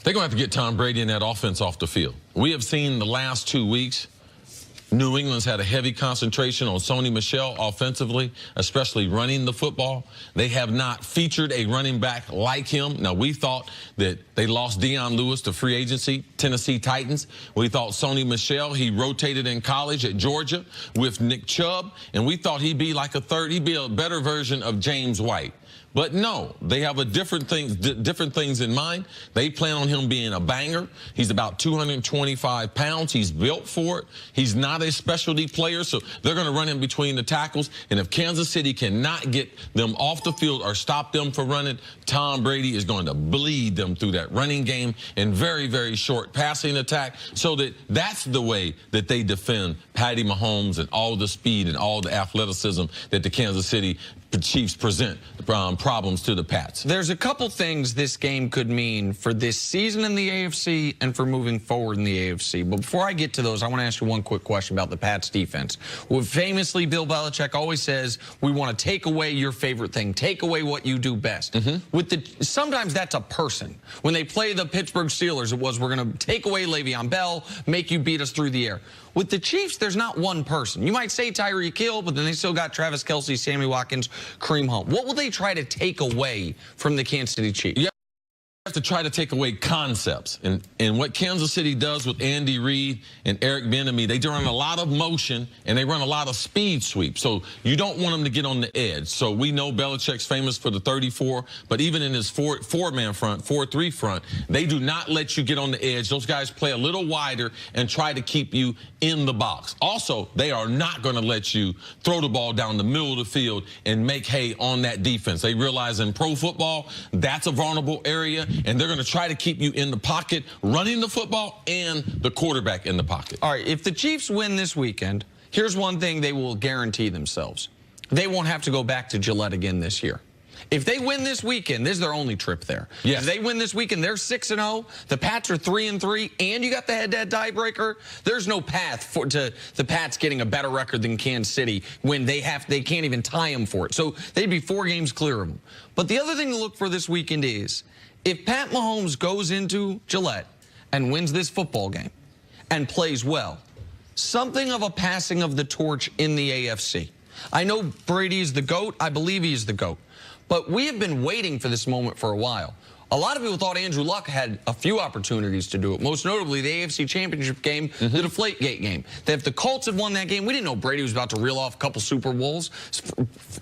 They're going to have to get Tom Brady and that offense off the field. We have seen the last 2 weeks, New England's had a heavy concentration on Sony Michel offensively, especially running the football. They have not featured a running back like him. Now, we thought that they lost Dion Lewis to free agency, Tennessee Titans. We thought Sony Michel, he rotated in college at Georgia with Nick Chubb, and we thought he'd be like he'd be a better version of James White. But no, they have different things in mind. They plan on him being a banger. He's about 225 pounds. He's built for it. He's not a specialty player, so they're going to run him between the tackles. And if Kansas City cannot get them off the field or stop them from running, Tom Brady is going to bleed them through that running game and very, very short passing attack. So that's the way that they defend Patty Mahomes and all the speed and all the athleticism that the Kansas City Chiefs present problems to the Pats. There's a couple things this game could mean for this season in the AFC and for moving forward in the AFC. But before I get to those, I want to ask you one quick question about the Pats defense. Well, famously, Bill Belichick always says, we want to take away your favorite thing, take away what you do best. Sometimes that's a person. When they play the Pittsburgh Steelers, it was, we're going to take away Le'Veon Bell, make you beat us through the air. With the Chiefs, there's not one person. You might say Tyreek Hill, but then they still got Travis Kelce, Sammy Watkins, Kareem Hunt. What will they try to take away from the Kansas City Chiefs? You have to try to take away concepts. And what Kansas City does with Andy Reid and Eric Bieniemy, they run a lot of motion and they run a lot of speed sweeps. So you don't want them to get on the edge. So we know Belichick's famous for the 34, but even in his four-man front, 4-3 front, they do not let you get on the edge. Those guys play a little wider and try to keep you in the box. Also, they are not going to let you throw the ball down the middle of the field and make hay on that defense. They realize in pro football, that's a vulnerable area, and they're going to try to keep you in the pocket, running the football, and the quarterback in the pocket. All right, if the Chiefs win this weekend, here's one thing they will guarantee themselves. They won't have to go back to Gillette again this year. If they win this weekend, this is their only trip there. Yes. If they win this weekend, they're 6-0. The Pats are 3-3, and you got the head-to-head tiebreaker. There's no path to the Pats getting a better record than Kansas City when they can't even tie them for it. So they'd be 4 games clear of them. But the other thing to look for this weekend is if Pat Mahomes goes into Gillette and wins this football game and plays well, something of a passing of the torch in the AFC. I know Brady is the GOAT. I believe he is the GOAT. But we have been waiting for this moment for a while. A lot of people thought Andrew Luck had a few opportunities to do it, most notably the AFC Championship game, the Deflategate game. That if the Colts had won that game, we didn't know Brady was about to reel off a couple Super Bowls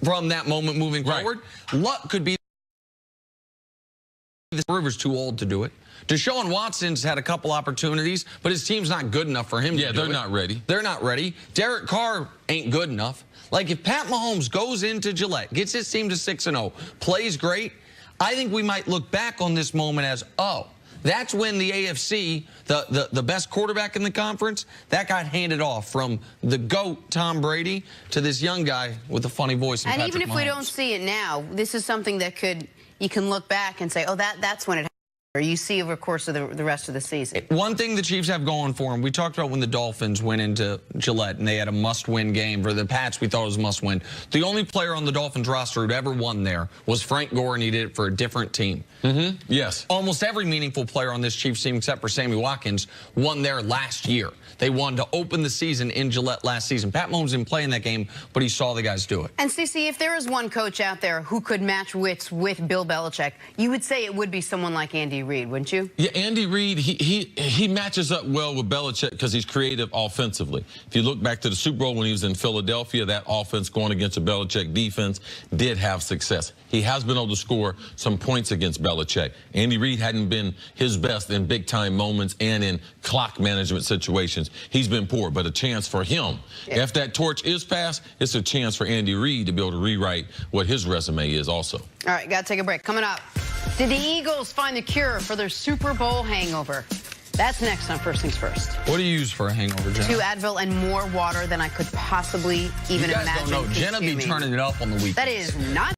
from that moment moving forward. Luck could be the Rivers too old to do it. Deshaun Watson's had a couple opportunities, but his team's not good enough for him to do it. Yeah, they're not ready. They're not ready. Derek Carr ain't good enough. Like, if Pat Mahomes goes into Gillette, gets his team to 6-0, plays great, I think we might look back on this moment as, oh, that's when the AFC, the best quarterback in the conference, that got handed off from the GOAT, Tom Brady, to this young guy with a funny voice. And even if we don't see it now, this is something that you can look back and say, oh, that's when it happened. Or you see over the course of the rest of the season. One thing the Chiefs have going for them, we talked about when the Dolphins went into Gillette and they had a must-win game. For the Pats, we thought it was a must-win. The only player on the Dolphins roster who'd ever won there was Frank Gore, and he did it for a different team. Yes. Almost every meaningful player on this Chiefs team, except for Sammy Watkins, won there last year. They won to open the season in Gillette last season. Pat Mahomes didn't play in that game, but he saw the guys do it. And Cece, if there is one coach out there who could match wits with Bill Belichick, you would say it would be someone like Andy Reid, wouldn't you? Yeah, Andy Reid, he matches up well with Belichick because he's creative offensively. If you look back to the Super Bowl when he was in Philadelphia, that offense going against a Belichick defense did have success. He has been able to score some points against Belichick. Andy Reid hadn't been his best in big-time moments and in clock management situations. He's been poor, but a chance for him. Yeah. If that torch is passed, it's a chance for Andy Reid to be able to rewrite what his resume is also. All right, got to take a break. Coming up, did the Eagles find the cure for their Super Bowl hangover? That's next on First Things First. What do you use for a hangover, Jenna? 2 Advil and more water than I could possibly even imagine. You guys don't know. Jenna be turning it up on the weekends. That is not